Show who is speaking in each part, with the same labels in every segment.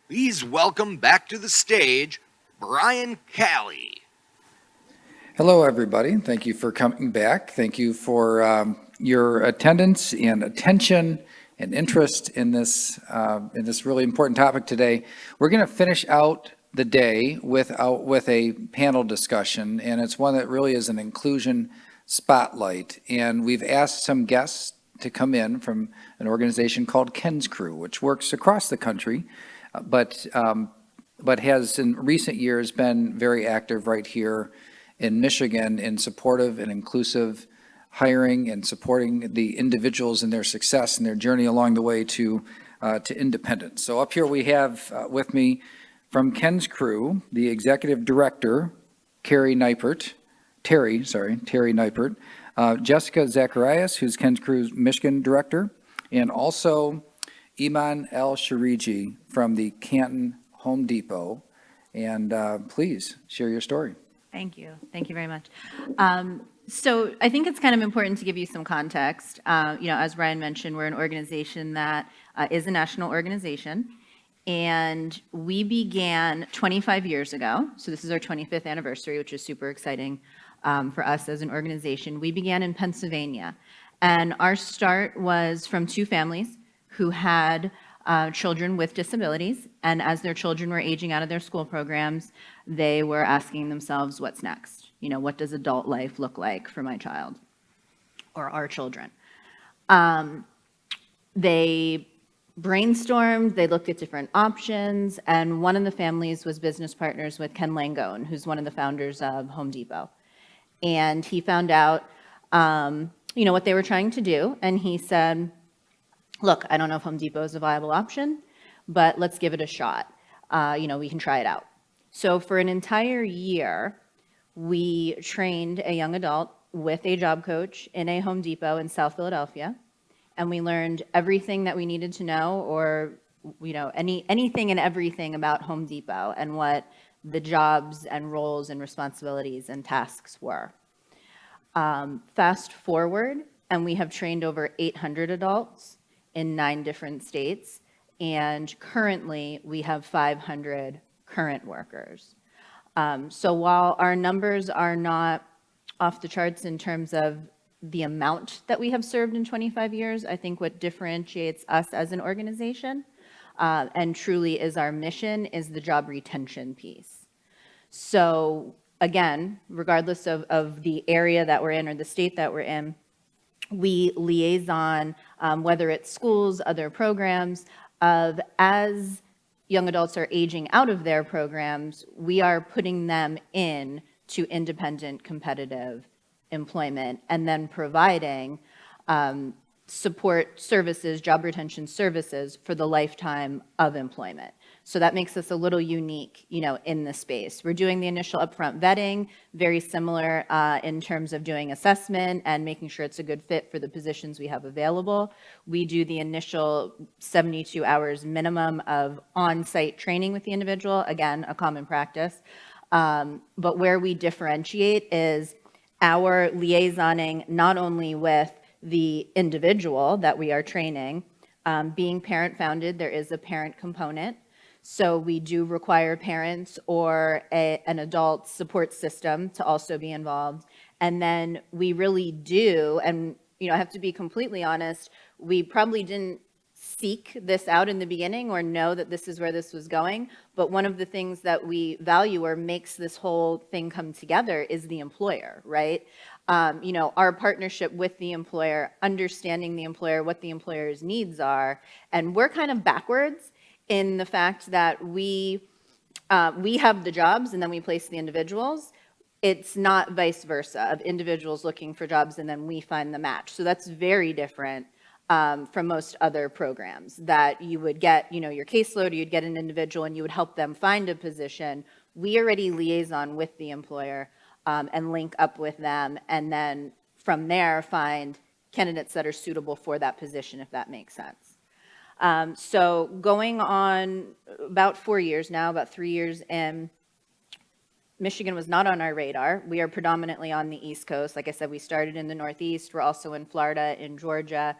Speaker 1: Please welcome back to the stage Brian Callie.
Speaker 2: Hello, everybody. Thank you for coming back. Thank you for your attendance and attention and interest in this really important topic today. We're going to finish out the day with a panel discussion, and it's one that really is an inclusion spotlight. And we've asked some guests to come in from an organization called Krew, which works across the country, but but has in recent years been very active right here in Michigan in supportive and inclusive hiring and supporting the individuals in their success and their journey along the way to independence. So up here we have with me from Ken's Krew, the executive director, Terry Neipert, Jessica Zacharias, who's Ken's Krew's Michigan director, and also Iman El-Shariji from the Canton Home Depot. And please share your story.
Speaker 3: Thank you. Thank you very much. So I think it's kind of important to give you some context. As Brian mentioned, we're an organization that is a national organization, and we began 25 years ago. So this is our 25th anniversary, which is super exciting for us as an organization. We began in Pennsylvania, and our start was from two families who had children with disabilities, and as their children were aging out of their school programs, they were asking themselves, what's next? What does adult life look like for my child or our children? They brainstormed, they looked at different options, and one of the families was business partners with Ken Langone, who's one of the founders of Home Depot. And he found out, what they were trying to do, and he said, look, I don't know if Home Depot is a viable option, but let's give it a shot. We can try it out. So for an entire year, we trained a young adult with a job coach in a Home Depot in South Philadelphia, and we learned everything that we needed to know, or anything and everything about Home Depot and what the jobs and roles and responsibilities and tasks were. Fast forward, and we have trained over 800 adults in 9 different states, and currently we have 500 current workers. So while our numbers are not off the charts in terms of the amount that we have served in 25 years, I think what differentiates us as an organization and truly is our mission is the job retention piece. So again, regardless of the area that we're in or the state that we're in, we liaison, whether it's schools, other programs, as young adults are aging out of their programs, we are putting them in to independent, competitive employment, and then providing support services, job retention services for the lifetime of employment. So that makes us a little unique, in the space. We're doing the initial upfront vetting, very similar in terms of doing assessment and making sure it's a good fit for the positions we have available. We do the initial 72 hours minimum of on-site training with the individual, again, a common practice. But where we differentiate is our liaisoning not only with the individual that we are training, being parent-founded, there is a parent component. So we do require parents or an adult support system to also be involved. And then we really do, and I have to be completely honest, we probably didn't seek this out in the beginning or know that this is where this was going. But one of the things that we value or makes this whole thing come together is the employer, right? Our partnership with the employer, understanding the employer, what the employer's needs are. And we're kind of backwards in the fact that we have the jobs and then we place the individuals. It's not vice versa, of individuals looking for jobs and then we find the match. So that's very different from most other programs that you would get, your caseload, or you'd get an individual and you would help them find a position. We already liaison with the employer and link up with them, and then from there find candidates that are suitable for that position, if that makes sense. So going on about 4 years now, about 3 years in, Michigan was not on our radar. We are predominantly on the East Coast. Like I said, we started in the Northeast. We're also in Florida, in Georgia.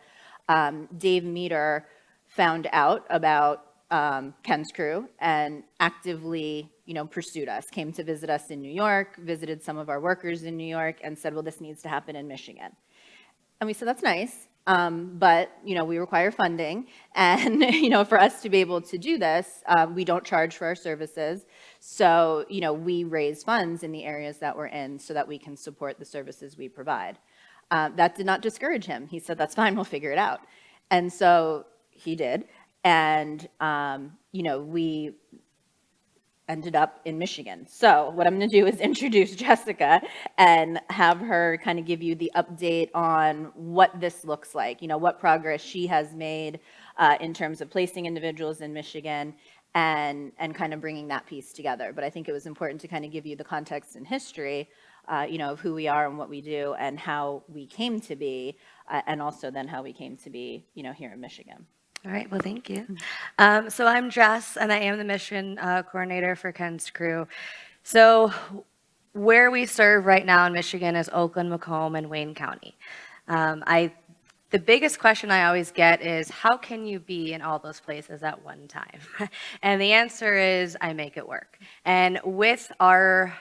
Speaker 3: Dave Meter found out about Ken's Krew and actively, pursued us, came to visit us in New York, visited some of our workers in New York, and said, well, this needs to happen in Michigan. And we said, that's nice, but, we require funding. And, for us to be able to do this, we don't charge for our services. So, we raise funds in the areas that we're in so that we can support the services we provide. That did not discourage him. He said, that's fine, we'll figure it out. And so he did. And, we ended up in Michigan. So what I'm going to do is introduce Jessica and have her kind of give you the update on what this looks like, what progress she has made in terms of placing individuals in Michigan and kind of bringing that piece together. But I think it was important to kind of give you the context and history, of who we are and what we do and how we came to be, and also then how we came to be, here in Michigan.
Speaker 4: All right, well, thank you. So I'm Jess, and I am the mission coordinator for Ken's Krew. So where we serve right now in Michigan is Oakland, Macomb, and Wayne County. The biggest question I always get is, how can you be in all those places at one time? And the answer is, I make it work. And with our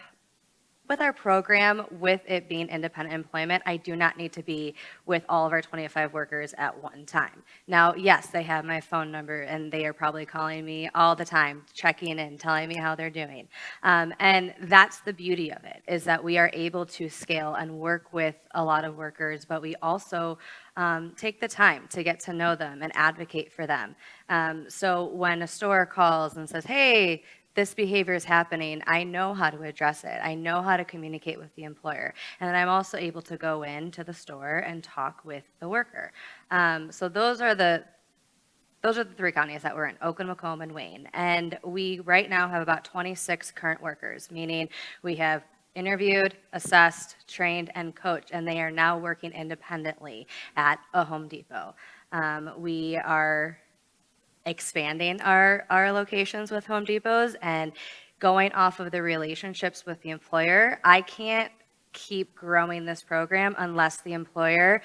Speaker 4: program, with it being independent employment, I do not need to be with all of our 25 workers at one time. Now, yes, they have my phone number, and they are probably calling me all the time, checking in, telling me how they're doing. And that's the beauty of it, is that we are able to scale and work with a lot of workers, but we also take the time to get to know them and advocate for them. So when a store calls and says, hey, this behavior is happening, I know how to address it. I know how to communicate with the employer. And then I'm also able to go into the store and talk with the worker. So those are the 3 counties that we're in, Oakland, Macomb, and Wayne. And we right now have about 26 current workers, meaning we have interviewed, assessed, trained, and coached, and they are now working independently at a Home Depot. We are expanding our locations with Home Depots and going off of the relationships with the employer. I can't keep growing this program unless the employer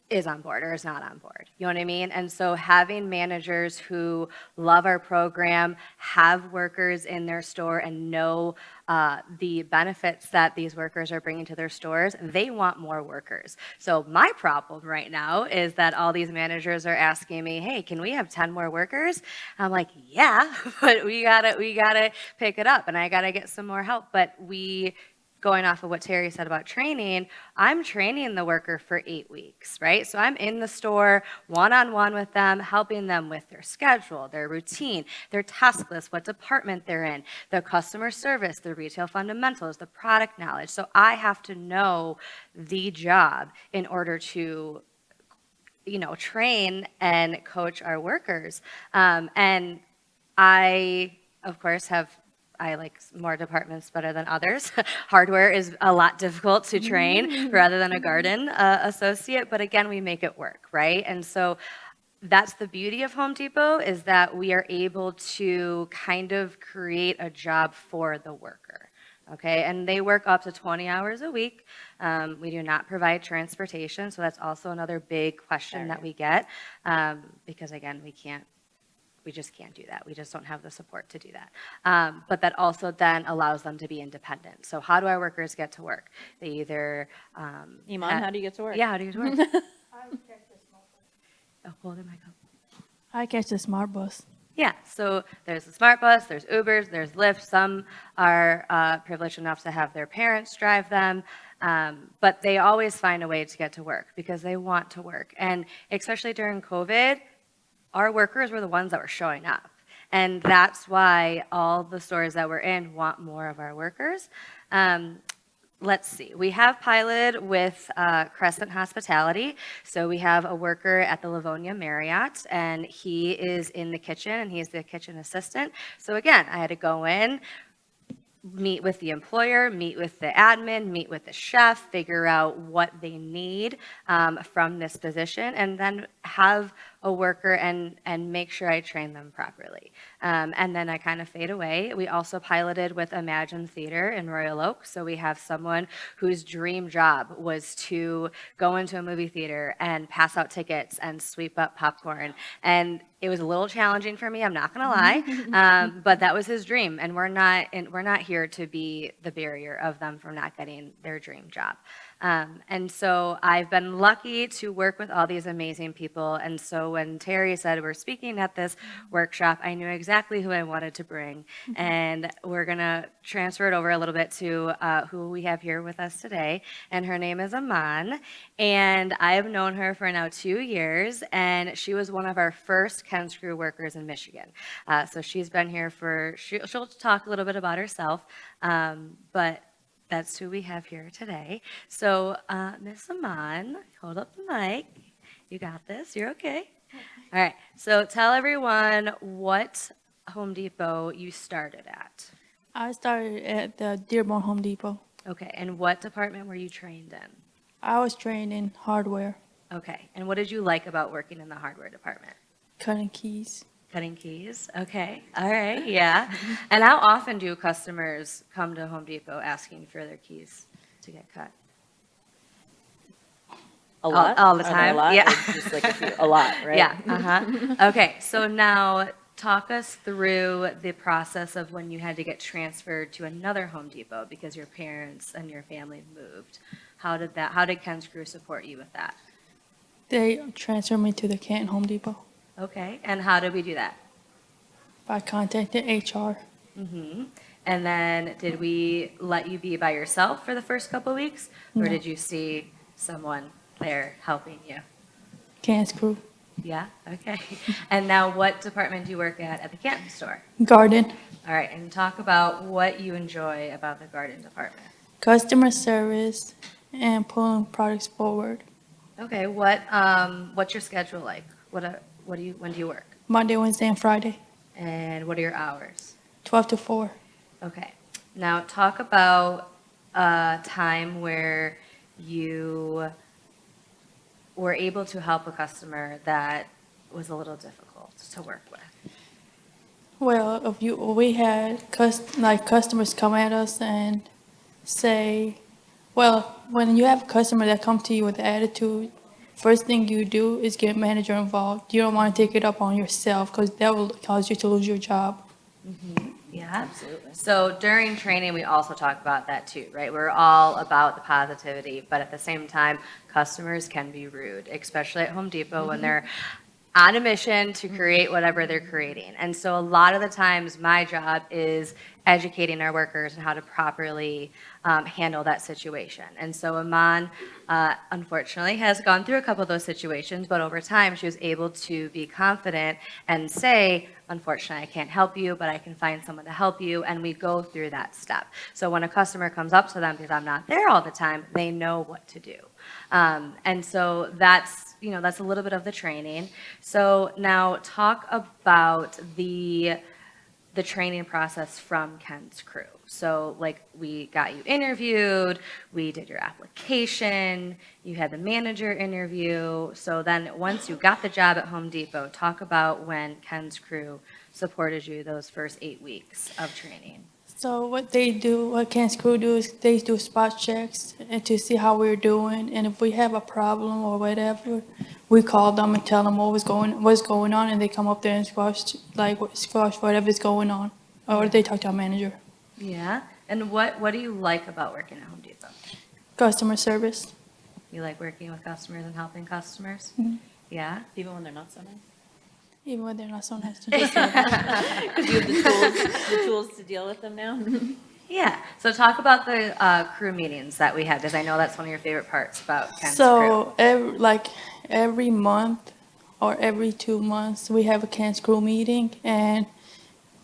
Speaker 4: is on board or is not on board. You know what I mean? And so having managers who love our program, have workers in their store and know the benefits that these workers are bringing to their stores, they want more workers. So my problem right now is that all these managers are asking me, hey, can we have 10 more workers? I'm like, yeah, but we gotta pick it up and I gotta get some more help. But going off of what Terry said about training, I'm training the worker for 8 weeks, right? So I'm in the store one-on-one with them, helping them with their schedule, their routine, their task list, what department they're in, their customer service, their retail fundamentals, the product knowledge. So I have to know the job in order to, train and coach our workers. And I, of course, I like more departments better than others. Hardware is a lot difficult to train rather than a garden associate, but again, we make it work, right? And so that's the beauty of Home Depot, is that we are able to kind of create a job for the worker, okay? And they work up to 20 hours a week. We do not provide transportation, so that's also another big question that we get, because again, we just can't do that. We just don't have the support to do that. But that also then allows them to be independent. So how do our workers get to work? They either...
Speaker 3: Iman, how do you get to work?
Speaker 4: Yeah, how do you get to work? Oh, hold the mic up.
Speaker 5: I catch the smart bus.
Speaker 4: Yeah, so there's the smart bus, there's Ubers, there's Lyft. Some are privileged enough to have their parents drive them. But they always find a way to get to work because they want to work. And especially during COVID, our workers were the ones that were showing up. And that's why all the stores that we're in want more of our workers. Let's see, we have piloted with Crescent Hospitality. So we have a worker at the Livonia Marriott, and he is in the kitchen, and he's the kitchen assistant. So again, I had to go in, meet with the employer, meet with the admin, meet with the chef, figure out what they need from this position, and then have a worker and make sure I train them properly. And then I kind of fade away. We also piloted with Imagine Theater in Royal Oak. So we have someone whose dream job was to go into a movie theater and pass out tickets and sweep up popcorn. And it was a little challenging for me, I'm not going to lie, but that was his dream, and we're not here to be the barrier of them from not getting their dream job. And so I've been lucky to work with all these amazing people. And so when Terry said we're speaking at this workshop, I knew exactly who I wanted to bring. And we're going to transfer it over a little bit to who we have here with us today. And her name is Aman. And I have known her for now 2 years. And she was one of our first Krew workers in Michigan. So she's been here she'll talk a little bit about herself. But that's who we have here today. So, Miss Aman, hold up the mic. You got this. You're okay. All right. So tell everyone what Home Depot you started at.
Speaker 5: I started at the Dearborn Home Depot.
Speaker 4: Okay. And what department were you trained in?
Speaker 5: I was trained in hardware,
Speaker 4: Okay. And what did you like about working in the hardware department?
Speaker 5: cutting keys.
Speaker 4: Cutting keys. Okay. All right. Yeah. And how often do customers come to Home Depot asking for their keys to get cut?
Speaker 6: A lot?
Speaker 4: all the
Speaker 6: Are there
Speaker 4: time?
Speaker 6: A lot?
Speaker 4: Yeah.
Speaker 6: Or just like a few? A lot, right?
Speaker 4: Yeah. Okay. So now talk us through the process of when you had to get transferred to another Home Depot because your parents and your family moved. How did Krew support you with that?
Speaker 5: They transferred me to the Canton Home Depot
Speaker 4: Okay. And how did we do that?
Speaker 5: by contacting HR.
Speaker 4: Mm-hmm. And then did we let you be by yourself for the first couple of weeks? Or
Speaker 5: No.
Speaker 4: did you see someone there helping you?
Speaker 5: Krew.
Speaker 4: Yeah? Okay. And now what department do you work at the Canton store?
Speaker 5: Garden.
Speaker 4: All right. And talk about what you enjoy about the garden department.
Speaker 5: Customer service and pulling products forward.
Speaker 4: Okay. What's your schedule like? When do you work?
Speaker 5: Monday, Wednesday, and Friday,
Speaker 4: And what are your hours?
Speaker 5: 12 to 4.
Speaker 4: Okay. Now talk about a time where you were able to help a customer that was a little difficult to work with.
Speaker 5: Well, we had customers come at us and say, well, when you have a customer that comes to you with attitude, first thing you do is get manager involved. You don't want to take it up on yourself because that will cause you to lose your job.
Speaker 4: Yeah.
Speaker 6: Absolutely.
Speaker 4: So during training, we also talk about that too, right? We're all about the positivity, but at the same time, customers can be rude, especially at Home Depot when they're on a mission to create whatever they're creating. And so a lot of the times, my job is educating our workers on how to properly handle that situation. And so Aman, unfortunately, has gone through a couple of those situations, but over time, she was able to be confident and say, unfortunately, I can't help you, but I can find someone to help you, and we go through that step. So when a customer comes up to them, because I'm not there all the time, they know what to do. And so that's a little bit of the training. So now talk about the training process from Krew. So like we got you interviewed, we did your application, you had the manager interview. So then once you got the job at Home Depot, talk about when Krew supported you those first 8 weeks of training.
Speaker 5: So what Krew do is they do spot checks and to see how we're doing. And if we have a problem or whatever, we call them and tell them what's going on, and they come up there and squash whatever's going on. Or they talk to our manager.
Speaker 4: Yeah. And what do you like about working at Home Depot?
Speaker 5: Customer service.
Speaker 4: You like working with customers and helping customers?
Speaker 5: Mhm.
Speaker 4: Yeah.
Speaker 6: Even when they're not so nice?
Speaker 5: Even when they're not so nice to
Speaker 6: Because you have the tools to deal with them now?
Speaker 4: Yeah. So talk about the crew meetings that we had, because I know that's one of your favorite parts about Krew.
Speaker 5: So every month or every 2 months, we have a Krew meeting, and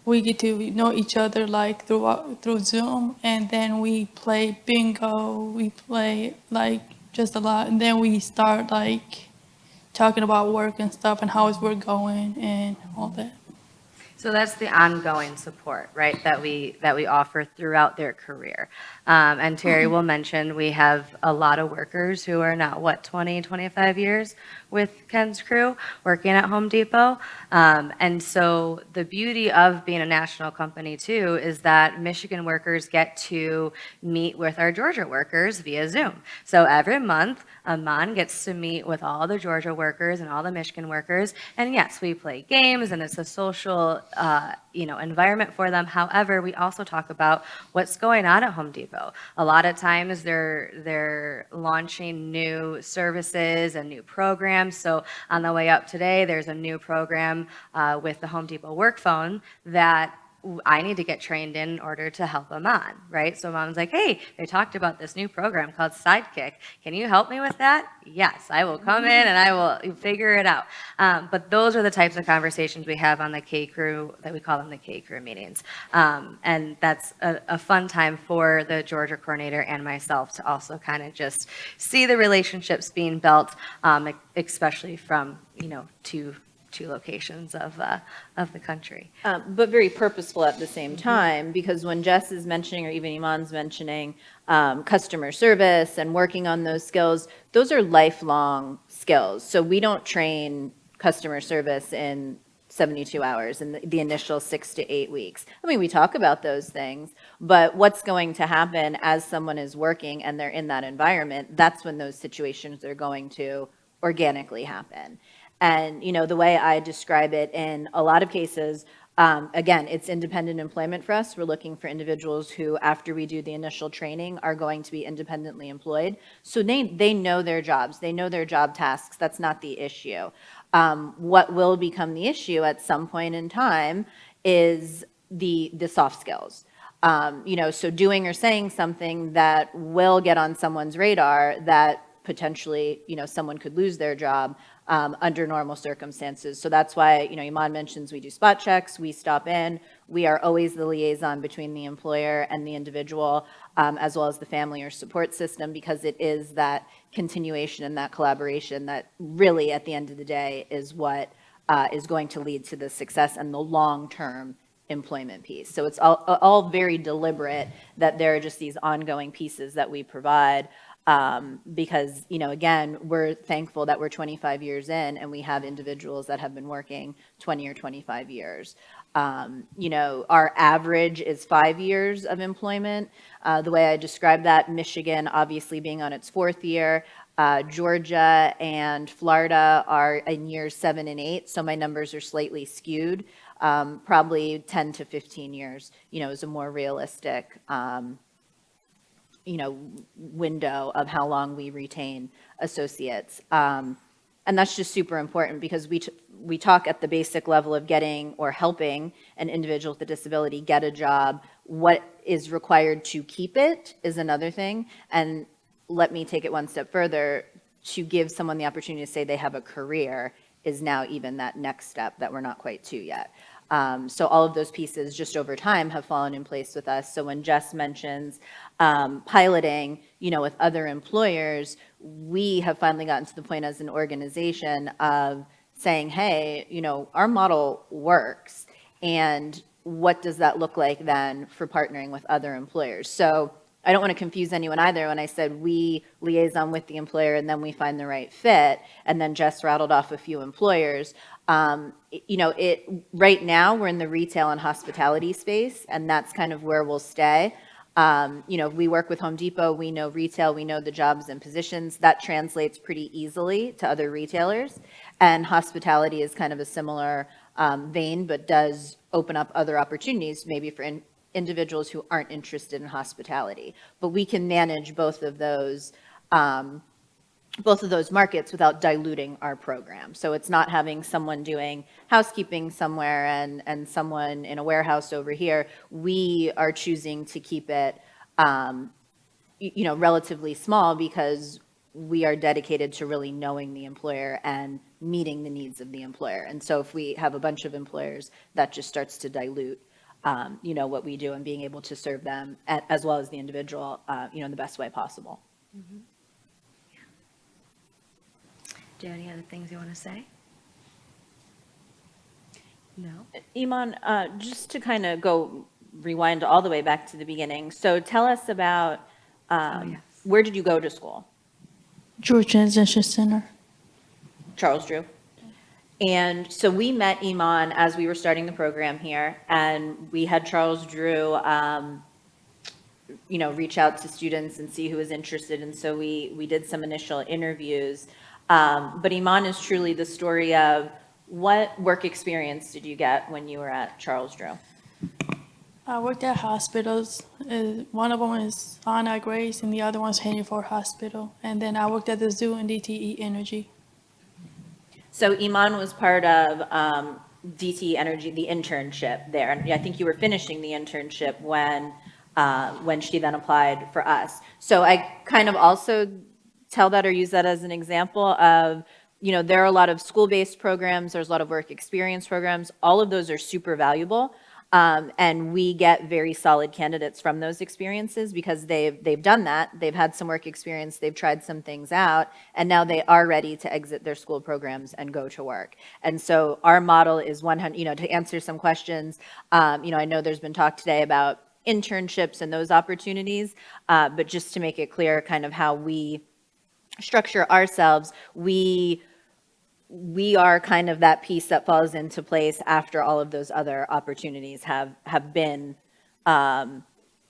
Speaker 5: we get to know each other through Zoom, and then we play bingo. We play just a lot, and then we start talking about work and stuff and how is work going and all that.
Speaker 4: So that's the ongoing support, right, that we offer throughout their career. And Terry will mention, we have a lot of workers who are now, 20, 25 years with Ken's Krew working at Home Depot. And so the beauty of being a national company too is that Michigan workers get to meet with our Georgia workers via Zoom. So every month, Amon gets to meet with all the Georgia workers and all the Michigan workers. And yes, we play games and it's a social environment for them. However, we also talk about what's going on at Home Depot. A lot of times they're launching new services and new programs. So on the way up today, there's a new program with the Home Depot work phone that I need to get trained in order to help them on, right? So mom's like, hey, they talked about this new program called Sidekick. Can you help me with that? Yes, I will come in and I will figure it out. But those are the types of conversations we have on the K-Crew, that we call them the K-Crew meetings. And that's a fun time for the Georgia coordinator and myself to also kind of just see the relationships being built, especially from, two locations of the country.
Speaker 3: But very purposeful at the same time, because when Jess is mentioning, or even Iman's mentioning, customer service and working on those skills, those are lifelong skills. So we don't train customer service in 72 hours in the initial 6 to 8 weeks. I mean, we talk about those things, but what's going to happen as someone is working and they're in that environment, that's when those situations are going to organically happen. And, the way I describe it in a lot of cases, again, it's independent employment for us. We're looking for individuals who, after we do the initial training, are going to be independently employed. So they know their jobs. They know their job tasks. That's not the issue. What will become the issue at some point in time is the soft skills. So doing or saying something that will get on someone's radar that potentially, someone could lose their job under normal circumstances. So that's why, Iman mentions we do spot checks, we stop in, we are always the liaison between the employer and the individual, as well as the family or support system, because it is that continuation and that collaboration that really, at the end of the day, is what is going to lead to the success and the long-term employment piece. So it's all very deliberate that there are just these ongoing pieces that we provide. Because, again, we're thankful that we're 25 years in and we have individuals that have been working 20 or 25 years. Our average is 5 years of employment. The way I describe that, Michigan obviously being on its 4th year, Georgia and Florida are in years 7 and 8. So my numbers are slightly skewed. Probably 10 to 15 years, is a more realistic window of how long we retain associates. And that's just super important because we talk at the basic level of getting or helping an individual with a disability get a job. What is required to keep it is another thing. And let me take it one step further. To give someone the opportunity to say they have a career is now even that next step that we're not quite to yet. So all of those pieces just over time have fallen in place with us. So when Jess mentions piloting, with other employers, we have finally gotten to the point as an organization of saying, hey, our model works. And what does that look like then for partnering with other employers? So I don't want to confuse anyone either when I said we liaison with the employer and then we find the right fit. And then Jess rattled off a few employers. Right now we're in the retail and hospitality space, and that's kind of where we'll stay. We work with Home Depot, we know retail, we know the jobs and positions. That translates pretty easily to other retailers. And hospitality is kind of a similar vein, but does open up other opportunities, maybe for individuals who aren't interested in hospitality. But we can manage both of those markets without diluting our program. So it's not having someone doing housekeeping somewhere and someone in a warehouse over here. We are choosing to keep it, relatively small because we are dedicated to really knowing the employer and meeting the needs of the employer. And so if we have a bunch of employers, that just starts to dilute, what we do and being able to serve them as well as the individual, in the best way possible.
Speaker 4: Mm-hmm. Do you have any other things you want to say? No.
Speaker 6: Iman, just to kind of go rewind all the way back to the beginning. So tell us about
Speaker 4: yes.
Speaker 6: where did you go to school?
Speaker 5: Drew Transition Center.
Speaker 6: Charles Drew. And so we met Iman as we were starting the program here, and we had Charles Drew, reach out to students and see who was interested. And so we did some initial interviews. But Iman is truly the story of what work experience did you get when you were at Charles Drew?
Speaker 5: I worked at hospitals. One of them is Anna Grace, and the other one's Henry Ford Hospital. And then I worked at the zoo and DTE Energy.
Speaker 6: So Iman was part of DT Energy, the internship there. And I think you were finishing the internship when she then applied for us. So I kind of also tell that or use that as an example of, there are a lot of school-based programs, there's a lot of work experience programs. All of those are super valuable. And we get very solid candidates from those experiences because they've done that. They've had some work experience, they've tried some things out, and now they are ready to exit their school programs and go to work. And so our model is 100, to answer some questions, I know there's been talk today about internships and those opportunities, but just to make it clear kind of how we structure ourselves, we are kind of that piece that falls into place after all of those other opportunities have been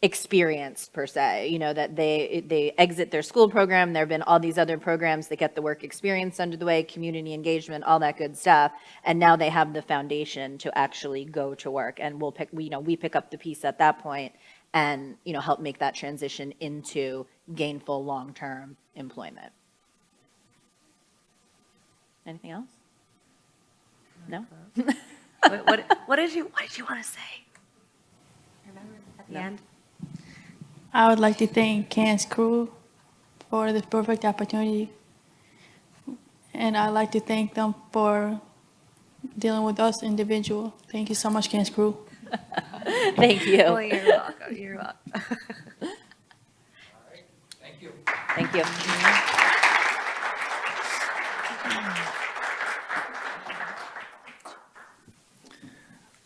Speaker 6: experienced per se, that they exit their school program. There have been all these other programs that get the work experience under the way, community engagement, all that good stuff. And now they have the foundation to actually go to work. And we pick up the piece at that point and, help make that transition into gainful long-term employment. Anything else? No?
Speaker 4: What did you want to say? Remember at the end?
Speaker 5: I would like to thank Krew for this perfect opportunity. And I'd like to thank them for dealing with us individual. Thank you so much, Krew.
Speaker 6: Thank you.
Speaker 4: Oh, you're welcome. You're welcome.
Speaker 2: Thank you.
Speaker 6: Thank you.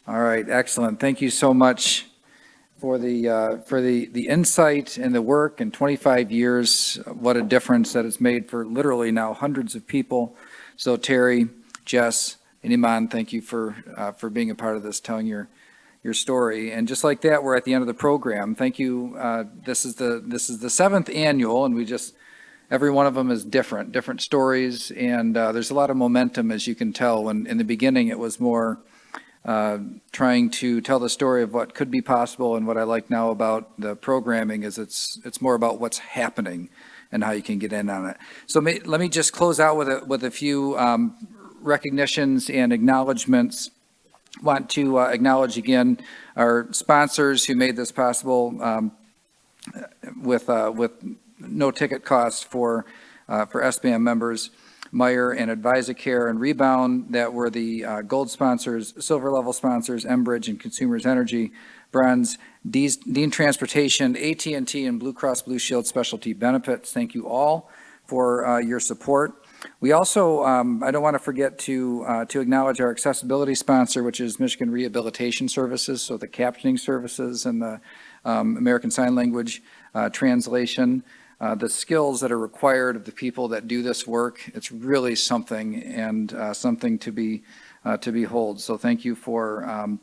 Speaker 2: All right, excellent. Thank you so much for the insight and the work in 25 years. What a difference that it's made for literally now hundreds of people. So Terry, Jess, and Iman, thank you for being a part of this, telling your story. And just like that, we're at the end of the program. Thank you. This is the 7th annual, and every one of them is different stories, and there's a lot of momentum, as you can tell. When in the beginning, it was more trying to tell the story of what could be possible, and what I like now about the programming is it's more about what's happening and how you can get in on it. So let me just close out with a few recognitions and acknowledgments. Want to acknowledge again our sponsors who made this possible with no ticket cost for SBAM members. Meyer and AdvisaCare and Rebound, that were the gold sponsors. Silver level sponsors, Enbridge and Consumers Energy. Bronze, Dean Transportation, AT&T, and Blue Cross Blue Shield Specialty Benefits. Thank you all for your support. We also, I don't want to forget to acknowledge our accessibility sponsor, which is Michigan Rehabilitation Services, so the captioning services and the American Sign Language translation. The skills that are required of the people that do this work, it's really something, and something to behold. So thank you for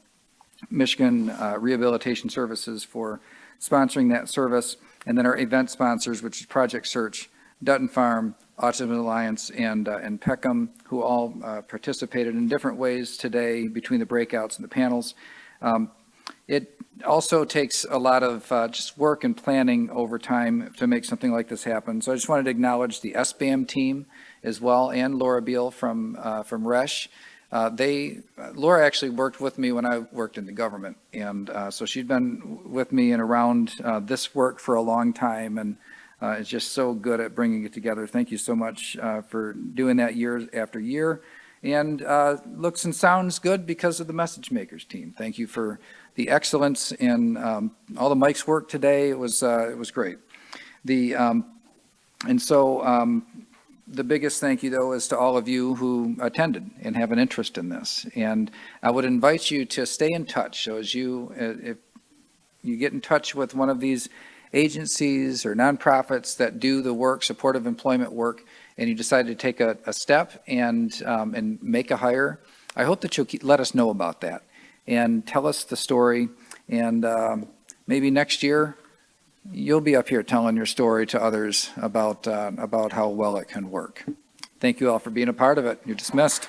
Speaker 2: Michigan Rehabilitation Services for sponsoring that service. And then our event sponsors, which is Project Search, Dutton Farm, Autism Alliance, and Peckham, who all participated in different ways today between the breakouts and the panels. It also takes a lot of just work and planning over time to make something like this happen. So I just wanted to acknowledge the SBAM team as well, and Laura Beal from RESH. Laura actually worked with me when I worked in the government, and so she'd been with me and around this work for a long time, and is just so good at bringing it together. Thank you so much for doing that year after year. And looks and sounds good because of the Message Makers team. Thank you for the excellence in all the Mike's work today. It was great. the biggest thank you, though, is to all of you who attended and have an interest in this. And I would invite you to stay in touch. So as if you get in touch with one of these agencies or nonprofits that do the work, supportive employment work, and you decide to take a step and make a hire, I hope that you'll let us know about that and tell us the story. And maybe next year, you'll be up here telling your story to others about how well it can work. Thank you all for being a part of it. You're dismissed.